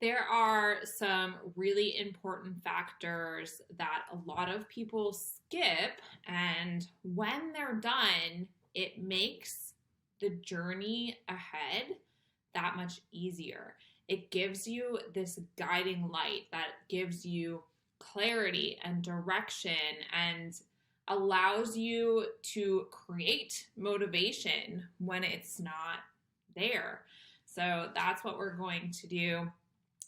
There are some really important factors that a lot of people skip, and when they're done, it makes the journey ahead that much easier. It gives you this guiding light that gives you clarity and direction and allows you to create motivation when it's not there. So that's what we're going to do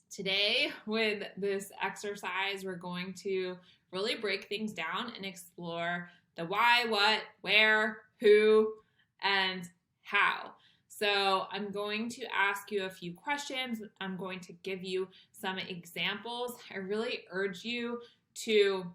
today with this exercise. We're going to really break things down and explore the why, what, where, who, and how. So I'm going to ask you a few questions. I'm going to give you some examples. I really urge you to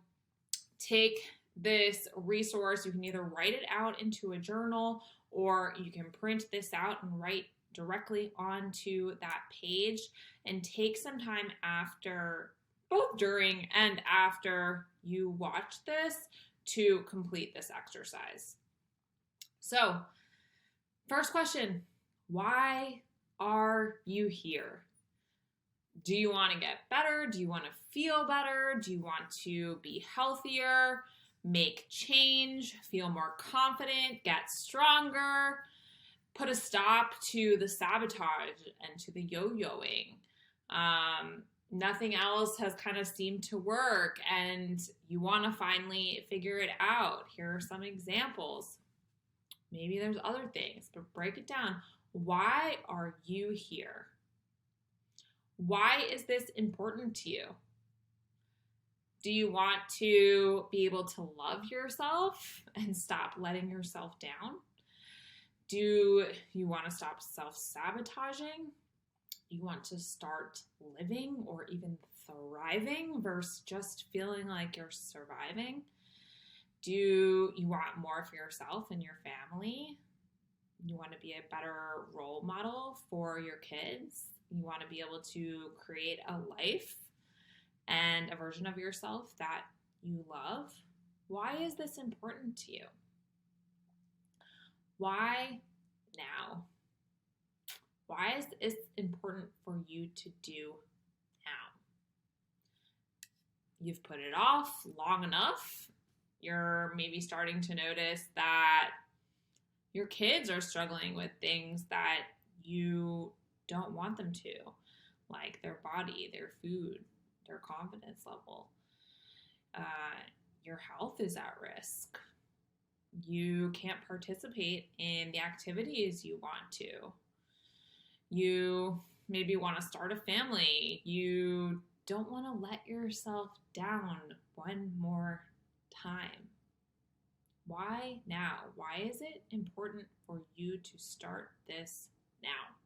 take this resource. You can either write it out into a journal or you can print this out and write directly onto that page, and take some time after, both during and after you watch this, to complete this exercise. So, first question, why are you here? Do you want to get better? Do you want to feel better? Do you want to be healthier, make change, feel more confident, get stronger? Put a stop to the sabotage and to the yo-yoing. Nothing else has kind of seemed to work and you want to finally figure it out. Here are some examples. Maybe there's other things, but break it down. Why are you here? Why is this important to you? Do you want to be able to love yourself and stop letting yourself down? Do you want to stop self-sabotaging? You want to start living or even thriving versus just feeling like you're surviving? Do you want more for yourself and your family? You want to be a better role model for your kids? You want to be able to create a life and a version of yourself that you love? Why is this important to you? Why now? Why is this important for you to do now? You've put it off long enough. You're maybe starting to notice that your kids are struggling with things that you don't want them to, like their body, their food, their confidence level. Your health is at risk. You can't participate in the activities you want to. You maybe want to start a family. You don't want to let yourself down one more time. Why now? Why is it important for you to start this now?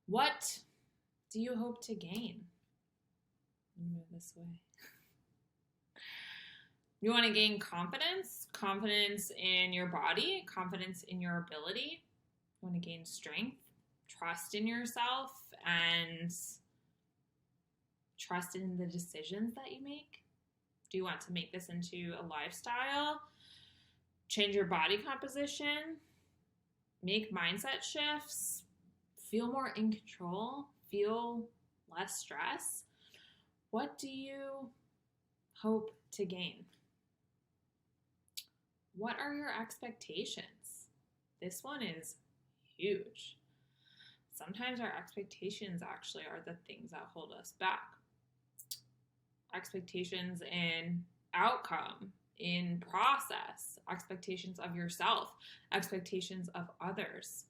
What do you hope to gain? Move this way. You want to gain confidence, confidence in your body, confidence in your ability. You want to gain strength, trust in yourself, and trust in the decisions that you make. Do you want to make this into a lifestyle? Change your body composition, make mindset shifts, feel more in control, feel less stress. What do you hope to gain? What are your expectations? This one is huge. Sometimes our expectations actually are the things that hold us back. Expectations in outcome, in process, expectations of yourself, expectations of others.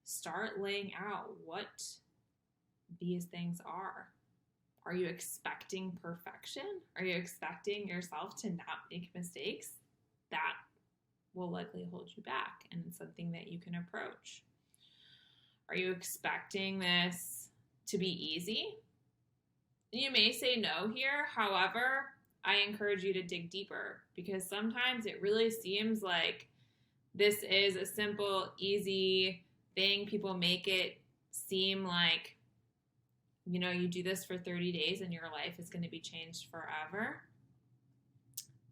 Start laying out what these things are. Are you expecting perfection? Are you expecting yourself to not make mistakes? That will likely hold you back, and it's something that you can approach. Are you expecting this to be easy? You may say no here. However, I encourage you to dig deeper, because sometimes it really seems like this is a simple, easy thing. People make it seem like, you know, you do this for 30 days and your life is going to be changed forever.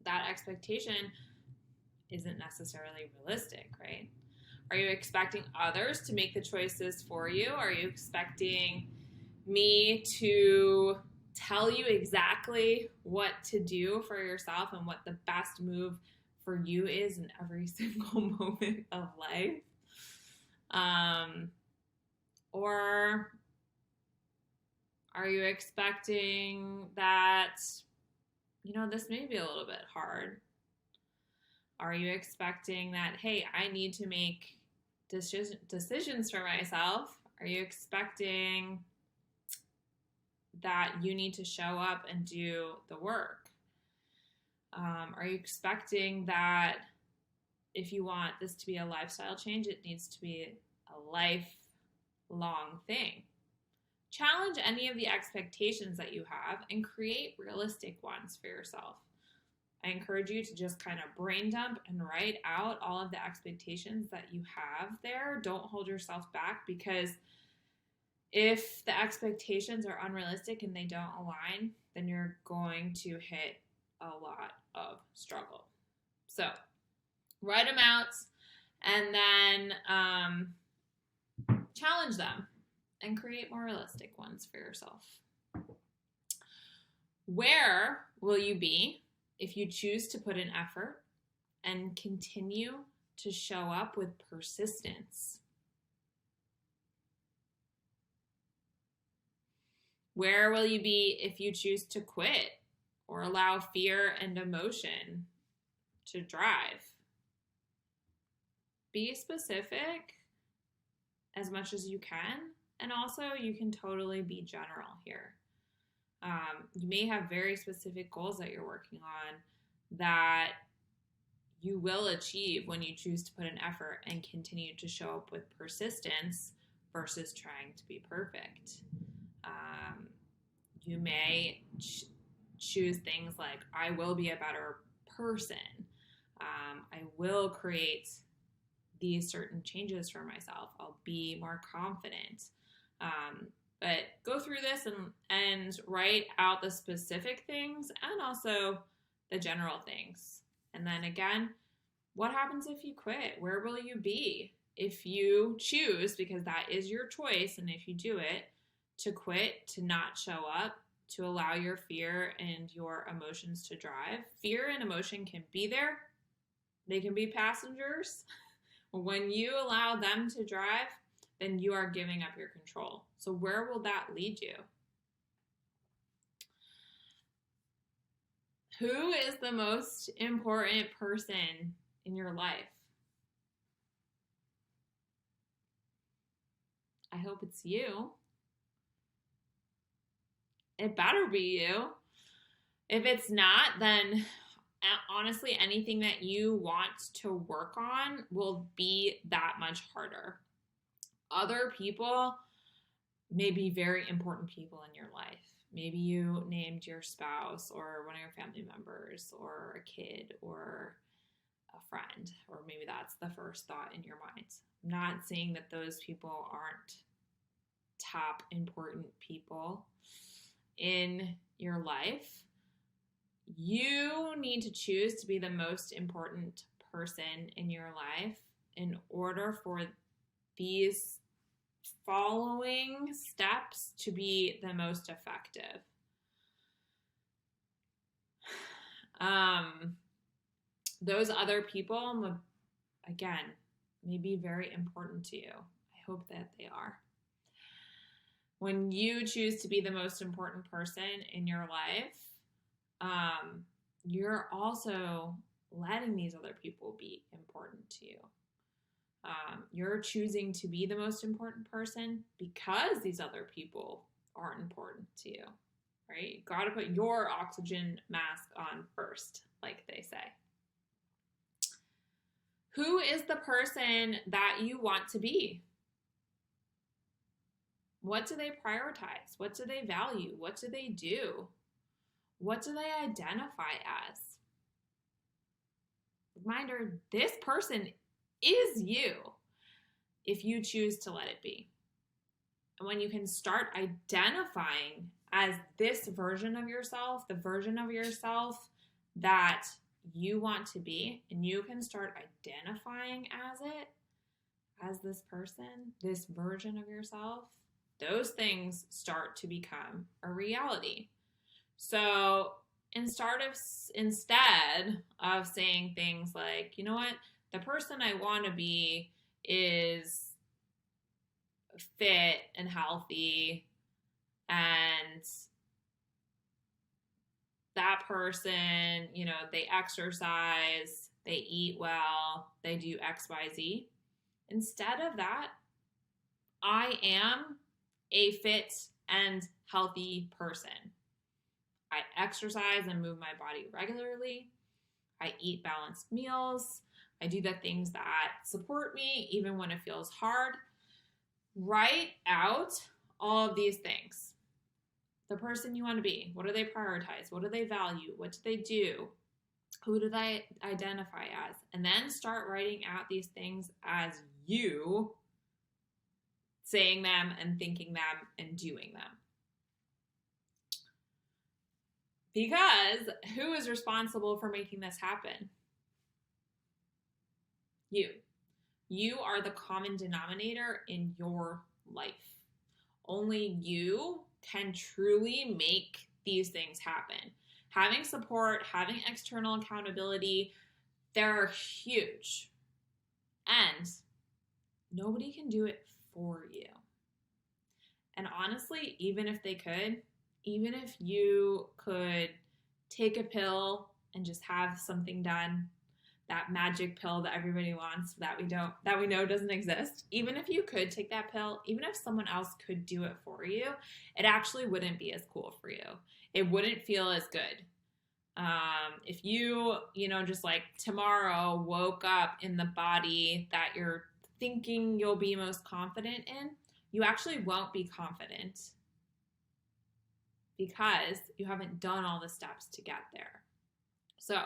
That expectation isn't necessarily realistic, right? Are you expecting others to make the choices for you? Are you expecting me to tell you exactly what to do for yourself and what the best move for you is in every single moment of life? Or are you expecting that, this may be a little bit hard? Are you expecting that, hey, I need to make decisions for myself? Are you expecting that you need to show up and do the work? Are you expecting that if you want this to be a lifestyle change, it needs to be a lifelong thing? Challenge any of the expectations that you have and create realistic ones for yourself. I encourage you to just kind of brain dump and write out all of the expectations that you have there. Don't hold yourself back, because if the expectations are unrealistic and they don't align, then you're going to hit a lot of struggle. So write them out and then challenge them and create more realistic ones for yourself. Where will you be if you choose to put in effort and continue to show up with persistence? Where will you be if you choose to quit or allow fear and emotion to drive? Be specific as much as you can, and also you can totally be general here. You may have very specific goals that you're working on that you will achieve when you choose to put an effort and continue to show up with persistence versus trying to be perfect. You may choose things like, I will be a better person. I will create these certain changes for myself. I'll be more confident. But go through this and write out the specific things and also the general things. And then again, what happens if you quit? Where will you be if you choose, because that is your choice, and if you do it, to quit, to not show up, to allow your fear and your emotions to drive? Fear and emotion can be there. They can be passengers. When you allow them to drive, then you are giving up your control. So where will that lead you? Who is the most important person in your life? I hope it's you. It better be you. If it's not, then honestly, anything that you want to work on will be that much harder. Other people may be very important people in your life. Maybe you named your spouse or one of your family members or a kid or a friend, or maybe that's the first thought in your mind. I'm not saying that those people aren't top important people in your life. You need to choose to be the most important person in your life in order for these following steps to be the most effective. Those other people, again, may be very important to you. I hope that they are. When you choose to be the most important person in your life, you're also letting these other people be important to you. You're choosing to be the most important person because these other people aren't important to you, right? You got to put your oxygen mask on first, like they say. Who is the person that you want to be? What do they prioritize? What do they value? What do they do? What do they identify as? Reminder, this person is you if you choose to let it be. And when you can start identifying as this version of yourself, the version of yourself that you want to be, and you can start identifying as it, as this person, this version of yourself, those things start to become a reality. So instead of saying things like, you know what, the person I want to be is fit and healthy, and that person, you know, they exercise, they eat well, they do XYZ. Instead of that, I am a fit and healthy person. I exercise and move my body regularly. I eat balanced meals. I do the things that support me even when it feels hard. Write out all of these things. The person you want to be. What do they prioritize? What do they value? What do they do? Who do they identify as? And then start writing out these things as you, saying them and thinking them and doing them. Because who is responsible for making this happen? You. You are the common denominator in your life. Only you can truly make these things happen. Having support, having external accountability, they're huge. And nobody can do it for you. And honestly, even if they could, even if you could take a pill and just have something done, that magic pill that everybody wants that we know doesn't exist, even if you could take that pill, even if someone else could do it for you, it actually wouldn't be as cool for you. It wouldn't feel as good. If you just like tomorrow woke up in the body that you're thinking you'll be most confident in, you actually won't be confident because you haven't done all the steps to get there. So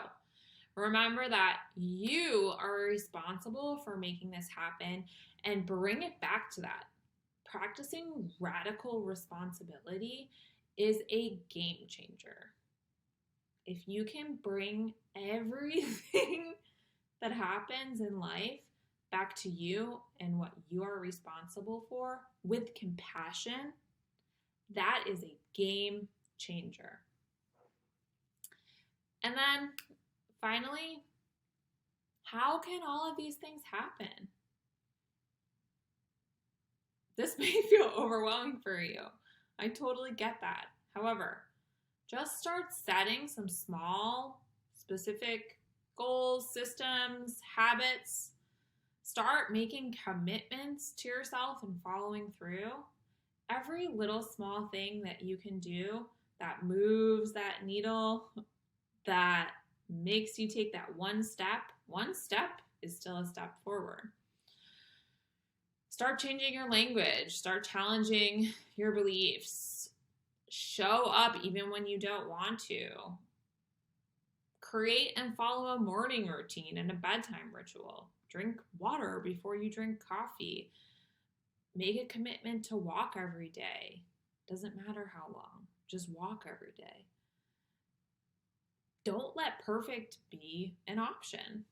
remember that you are responsible for making this happen, and bring it back to that. Practicing radical responsibility is a game changer. If you can bring everything that happens in life back to you and what you are responsible for with compassion, that is a game changer. And then finally, how can all of these things happen? This may feel overwhelming for you. I totally get that. However, just start setting some small, specific goals, systems, habits. Start making commitments to yourself and following through. Every little small thing that you can do that moves that needle, that makes you take that one step is still a step forward. Start changing your language. Start challenging your beliefs. Show up even when you don't want to. Create and follow a morning routine and a bedtime ritual. Drink water before you drink coffee. Make a commitment to walk every day. Doesn't matter how long. Just walk every day. Don't let perfect be an option.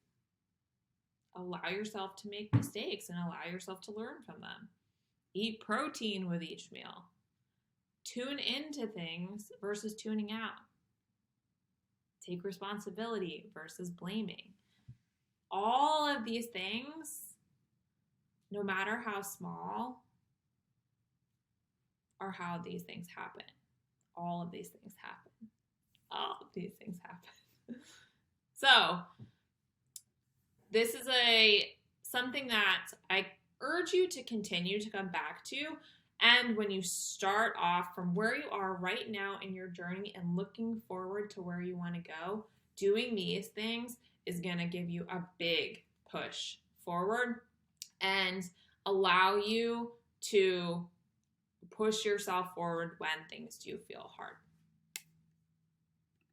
Allow yourself to make mistakes and allow yourself to learn from them. Eat protein with each meal. Tune into things versus tuning out. Take responsibility versus blaming. All of these things, no matter how small, are how these things happen. All of these things happen. All of these things happen. So, this is something that I urge you to continue to come back to. And when you start off from where you are right now in your journey and looking forward to where you want to go, doing these things is going to give you a big push forward and allow you to push yourself forward when things do feel hard.